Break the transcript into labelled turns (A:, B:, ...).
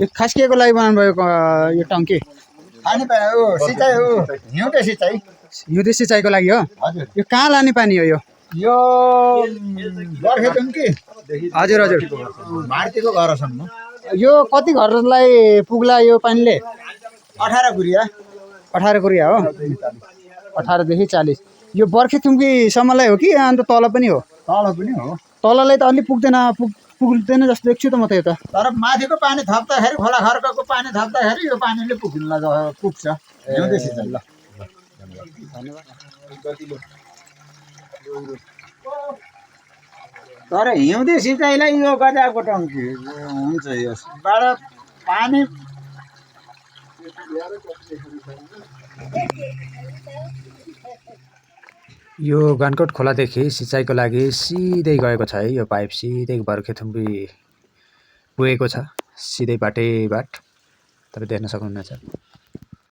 A: यो खास के को लागि बनाउनु भएको यो टङ्की?
B: पानी हो सिँचाइ हो हिउँदे सिँचाइ
A: हिउँदे सिँचाइको लागि हो।
B: हजुर
A: यो कहाँ लाने पानी हो यो?
B: यो बर्खेतुङ्की
A: हजुर हजुर
B: भारतीको घरसम्म
A: यो कति घरलाई पुग्ला यो पानीले?
B: 18 गुरिया
A: 18 कुरिया हो। 18 देखि 40 यो बर्खेथुङ्कीसम्मलाई हो कि अन्त तल पनि हो?
B: तल पनि हो।
A: तललाई त अलि पुग्दैन जस्तो देख्छु त म त यता।
B: तर माथिको पानी थप्दाखेरि खोला खर्कको पानी थप्दाखेरि यो पानीले पुग्छ हिउँदे सिँचाइ। तर हिउँदे सिँचाइलाई यो गजाको टङ्की हुन्छ। यसबाट पानी
A: यो गनकोट खोलादेखि सिँचाइको लागि सिधै गएको छ है। यो पाइप सिधै बर्खेथुम्बी पुगेको छ सिधै बाटैबाट। तपाईँ देख्न सक्नुहुनेछ।